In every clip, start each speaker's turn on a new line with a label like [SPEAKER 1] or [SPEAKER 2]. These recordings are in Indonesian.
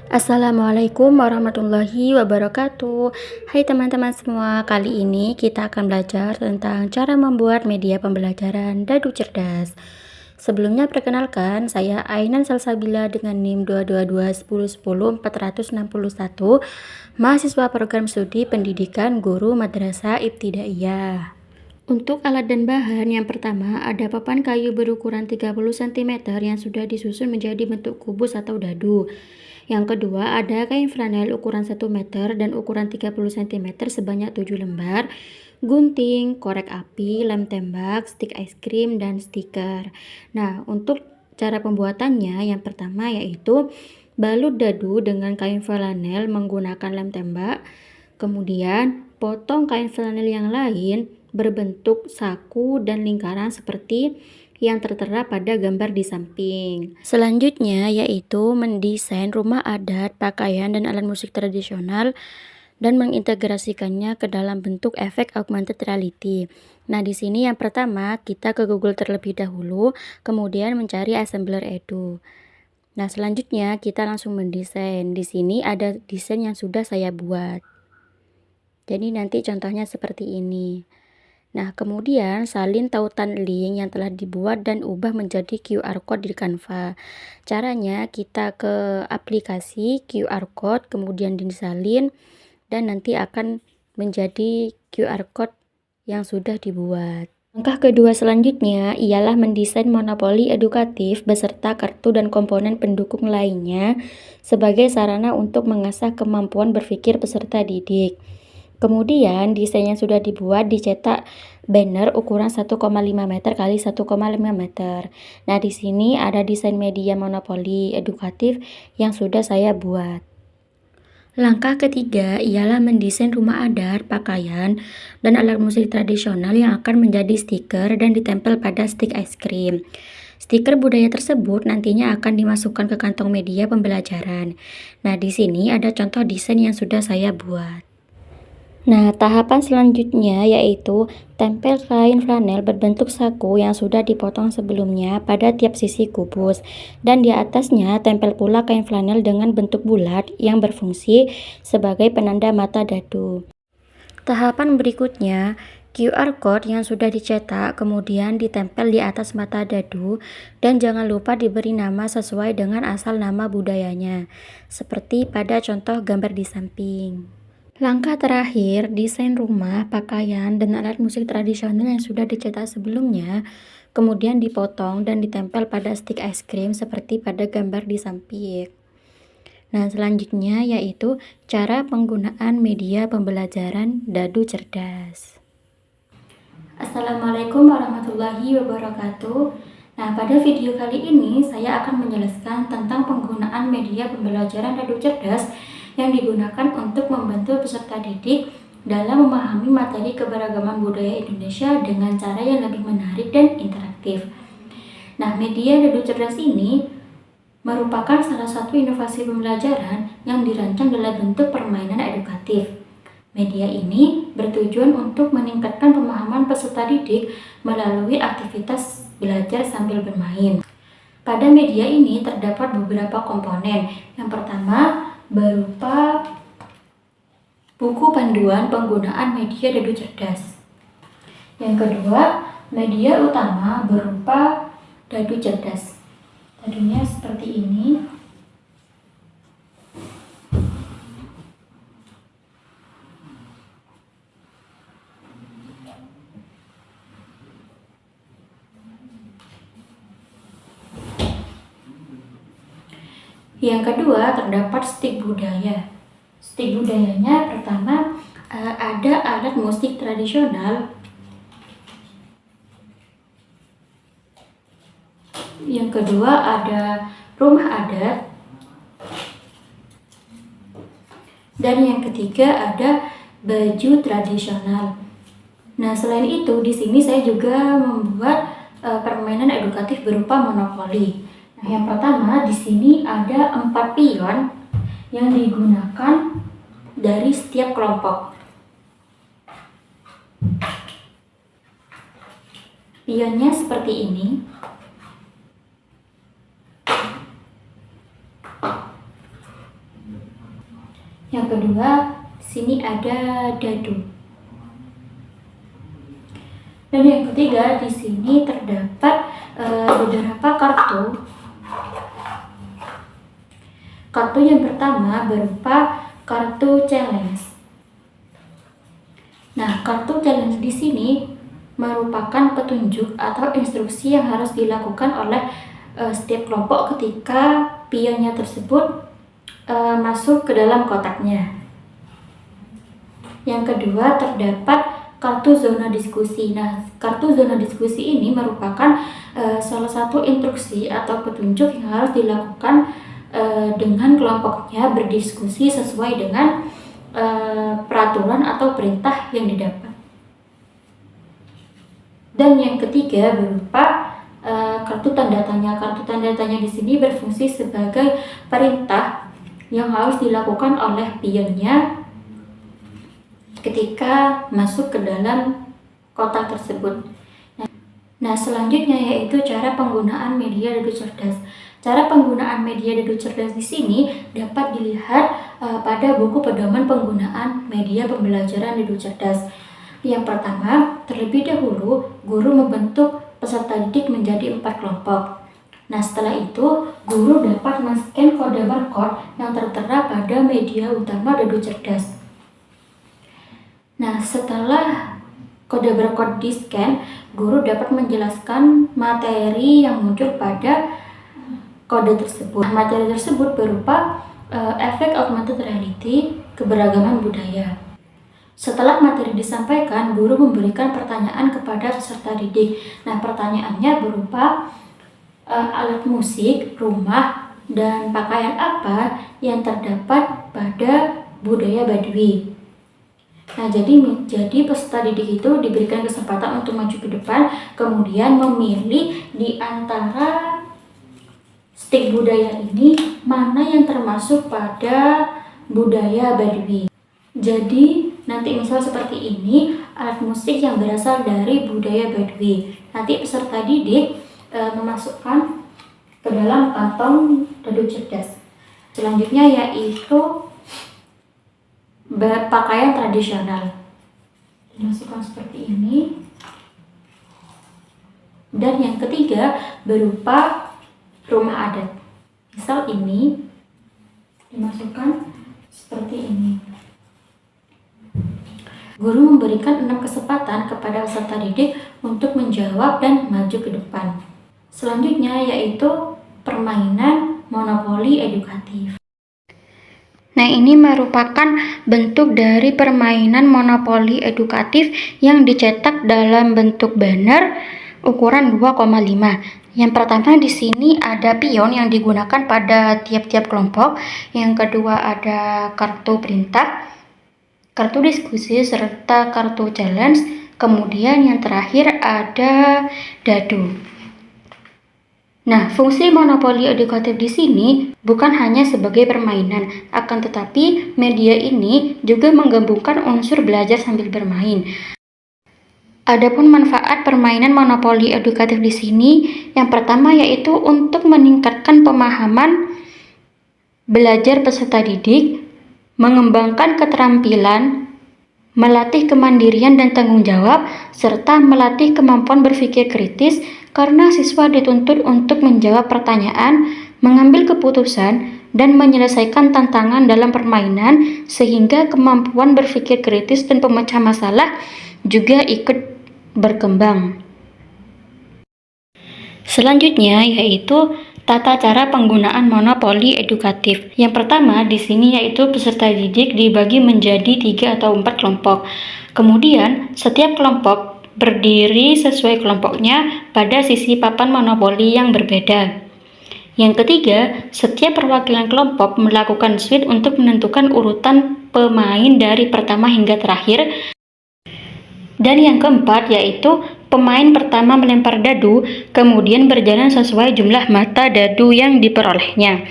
[SPEAKER 1] Assalamualaikum warahmatullahi wabarakatuh. Hai teman-teman semua, kali ini kita akan belajar tentang cara membuat media pembelajaran Dadu Cerdas. Sebelumnya perkenalkan, saya Ainan Salsabila dengan NIM 22210100461, mahasiswa program studi pendidikan guru madrasah ibtidaiyah. Untuk alat dan bahan, yang pertama ada papan kayu berukuran 30 cm yang sudah disusun menjadi bentuk kubus atau dadu. Yang kedua ada kain flanel ukuran 1 meter dan ukuran 30 cm sebanyak 7 lembar, gunting, korek api, lem tembak, stik es krim, dan stiker. Nah, untuk cara pembuatannya yang pertama yaitu balut dadu dengan kain flanel menggunakan lem tembak. Kemudian, potong kain flanel yang lain berbentuk saku dan lingkaran seperti yang tertera pada gambar di samping. Selanjutnya yaitu mendesain rumah adat, pakaian, dan alat musik tradisional dan mengintegrasikannya ke dalam bentuk efek augmented reality. Nah, di sini yang pertama kita ke Google terlebih dahulu, kemudian mencari Assembler Edu. Nah, selanjutnya kita langsung mendesain. Di sini ada desain yang sudah saya buat. Jadi nanti contohnya seperti ini. Nah, kemudian salin tautan link yang telah dibuat dan ubah menjadi QR code di Canva. Caranya kita ke aplikasi QR code, kemudian disalin, dan nanti akan menjadi QR code yang sudah dibuat. Langkah kedua selanjutnya ialah mendesain monopoli edukatif beserta kartu dan komponen pendukung lainnya sebagai sarana untuk mengasah kemampuan berpikir peserta didik. Kemudian desain yang sudah dibuat dicetak banner ukuran 1,5 meter kali 1,5 meter. Nah, di sini ada desain media monopoli edukatif yang sudah saya buat. Langkah ketiga ialah mendesain rumah adat, pakaian, dan alat musik tradisional yang akan menjadi stiker dan ditempel pada stik es krim. Stiker budaya tersebut nantinya akan dimasukkan ke kantong media pembelajaran. Nah, di sini ada contoh desain yang sudah saya buat. Nah, tahapan selanjutnya yaitu tempel kain flanel berbentuk saku yang sudah dipotong sebelumnya pada tiap sisi kubus, dan di atasnya tempel pula kain flanel dengan bentuk bulat yang berfungsi sebagai penanda mata dadu. Tahapan berikutnya, QR code yang sudah dicetak kemudian ditempel di atas mata dadu, dan jangan lupa diberi nama sesuai dengan asal nama budayanya, seperti pada contoh gambar di samping. Langkah terakhir, desain rumah, pakaian, dan alat musik tradisional yang sudah dicetak sebelumnya, kemudian dipotong dan ditempel pada stik es krim seperti pada gambar di samping. Nah, selanjutnya yaitu cara penggunaan media pembelajaran Dadu Cerdas. Assalamualaikum warahmatullahi wabarakatuh. Nah, pada video kali ini saya akan menjelaskan tentang penggunaan media pembelajaran Dadu Cerdas yang digunakan untuk membantu peserta didik dalam memahami materi keberagaman budaya Indonesia dengan cara yang lebih menarik dan interaktif. Nah, media Dadu Cerdas ini merupakan salah satu inovasi pembelajaran yang dirancang dalam bentuk permainan edukatif. Media ini bertujuan untuk meningkatkan pemahaman peserta didik melalui aktivitas belajar sambil bermain. Pada media ini terdapat beberapa komponen. Yang pertama berupa buku panduan penggunaan media Dadu Cerdas. Yang kedua, media utama berupa Dadu Cerdas. Dadunya seperti ini. Yang kedua, terdapat stik budaya. Stik budayanya pertama ada alat musik tradisional. Yang kedua ada rumah adat. Dan yang ketiga ada baju tradisional. Nah, selain itu di sini saya juga membuat permainan edukatif berupa monopoli. Nah, yang pertama di sini ada 4 pion yang digunakan dari setiap kelompok. Pionnya seperti ini. Yang kedua, sini ada dadu. Dan yang ketiga, di sini terdapat beberapa kartu. Kartu yang pertama berupa kartu challenge. Nah, kartu challenge di sini merupakan petunjuk atau instruksi yang harus dilakukan oleh setiap kelompok ketika pionnya tersebut masuk ke dalam kotaknya. Yang kedua, terdapat kartu zona diskusi. Nah, kartu zona diskusi ini merupakan salah satu instruksi atau petunjuk yang harus dilakukan dengan kelompoknya berdiskusi sesuai dengan peraturan atau perintah yang didapat. Dan yang ketiga berupa kartu tanda tanya. Kartu tanda tanya di sini berfungsi sebagai perintah yang harus dilakukan oleh pionnya ketika masuk ke dalam kotak tersebut. Nah, selanjutnya yaitu cara penggunaan media dadu cerdas. Cara penggunaan media dadu cerdas di sini dapat dilihat pada buku pedoman penggunaan media pembelajaran dadu cerdas. Yang pertama, terlebih dahulu guru membentuk peserta didik menjadi 4 kelompok. Nah, setelah itu guru dapat men-scan kode barcode yang tertera pada media utama dadu cerdas. Nah, setelah kode barcode di-scan, guru dapat menjelaskan materi yang muncul pada kode tersebut. Materi tersebut berupa efek augmented reality, keberagaman budaya. Setelah materi disampaikan, guru memberikan pertanyaan kepada peserta didik. Nah, pertanyaannya berupa alat musik, rumah, dan pakaian apa yang terdapat pada budaya Baduy. Nah, jadi peserta didik itu diberikan kesempatan untuk maju ke depan, kemudian memilih di antara stik budaya ini mana yang termasuk pada budaya Baduy. Jadi nanti misal seperti ini, alat musik yang berasal dari budaya Baduy. Nanti peserta didik memasukkan ke dalam kantong dadu cerdas. Selanjutnya yaitu pakaian tradisional. Dimasukkan seperti ini. Dan yang ketiga berupa rumah adat. Misal ini dimasukkan seperti ini. Guru memberikan 6 kesempatan kepada peserta didik untuk menjawab dan maju ke depan. Selanjutnya yaitu permainan monopoli edukatif. Nah, ini merupakan bentuk dari permainan monopoli edukatif yang dicetak dalam bentuk banner ukuran 2,5. Yang pertama di sini ada pion yang digunakan pada tiap-tiap kelompok. Yang kedua ada kartu perintah, kartu diskusi, serta kartu challenge. Kemudian yang terakhir ada dadu. Nah, fungsi monopoli edukatif di sini bukan hanya sebagai permainan, akan tetapi media ini juga menggabungkan unsur belajar sambil bermain. Adapun manfaat permainan monopoli edukatif di sini, yang pertama yaitu untuk meningkatkan pemahaman belajar peserta didik, mengembangkan keterampilan, melatih kemandirian dan tanggung jawab, serta melatih kemampuan berpikir kritis karena siswa dituntut untuk menjawab pertanyaan, mengambil keputusan, dan menyelesaikan tantangan dalam permainan sehingga kemampuan berpikir kritis dan pemecah masalah juga ikut berkembang. Selanjutnya yaitu tata cara penggunaan monopoli edukatif. Yang pertama di sini yaitu peserta didik dibagi menjadi 3 atau 4 kelompok. Kemudian setiap kelompok berdiri sesuai kelompoknya pada sisi papan monopoli yang berbeda. Yang ketiga, setiap perwakilan kelompok melakukan switch untuk menentukan urutan pemain dari pertama hingga terakhir. Dan yang keempat yaitu pemain pertama melempar dadu, kemudian berjalan sesuai jumlah mata dadu yang diperolehnya.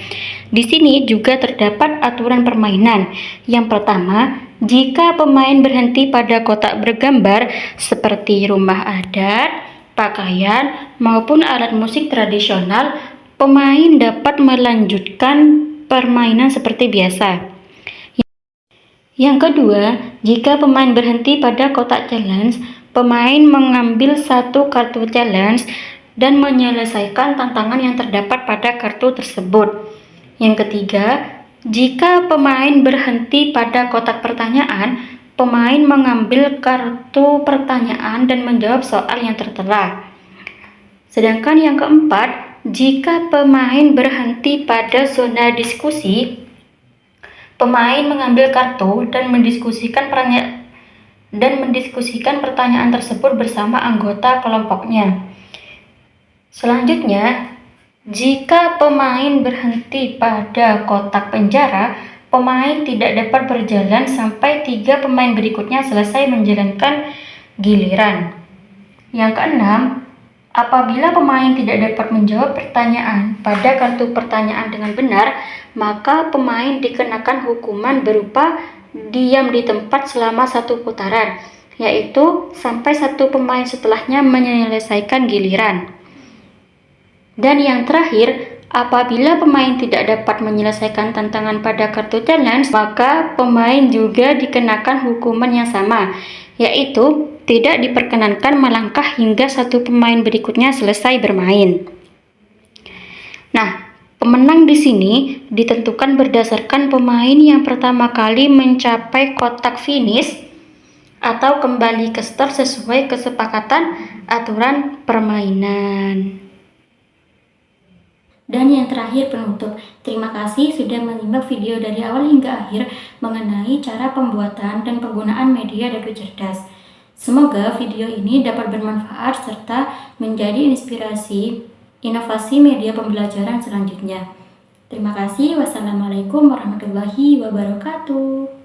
[SPEAKER 1] Di sini juga terdapat aturan permainan. Yang pertama, jika pemain berhenti pada kotak bergambar seperti rumah adat, pakaian, maupun alat musik tradisional, pemain dapat melanjutkan permainan seperti biasa. Yang kedua, jika pemain berhenti pada kotak challenge, pemain mengambil satu kartu challenge dan menyelesaikan tantangan yang terdapat pada kartu tersebut. Yang ketiga, jika pemain berhenti pada kotak pertanyaan, pemain mengambil kartu pertanyaan dan menjawab soal yang tertera. Sedangkan yang keempat, jika pemain berhenti pada zona diskusi, pemain mengambil kartu dan mendiskusikan pertanyaan tersebut bersama anggota kelompoknya. Selanjutnya, jika pemain berhenti pada kotak penjara, pemain tidak dapat berjalan sampai 3 pemain berikutnya selesai menjalankan giliran. Yang keenam, apabila pemain tidak dapat menjawab pertanyaan pada kartu pertanyaan dengan benar, maka pemain dikenakan hukuman berupa diam di tempat selama 1 putaran, yaitu sampai 1 pemain setelahnya menyelesaikan giliran. Dan yang terakhir, apabila pemain tidak dapat menyelesaikan tantangan pada kartu challenge, maka pemain juga dikenakan hukuman yang sama, yaitu tidak diperkenankan melangkah hingga 1 pemain berikutnya selesai bermain. Nah, pemenang di sini ditentukan berdasarkan pemain yang pertama kali mencapai kotak finish atau kembali ke start sesuai kesepakatan aturan permainan. Dan yang terakhir penutup, terima kasih sudah menyimak video dari awal hingga akhir mengenai cara pembuatan dan penggunaan media dadu cerdas. Semoga video ini dapat bermanfaat serta menjadi inspirasi inovasi media pembelajaran selanjutnya. Terima kasih. Wassalamualaikum warahmatullahi wabarakatuh.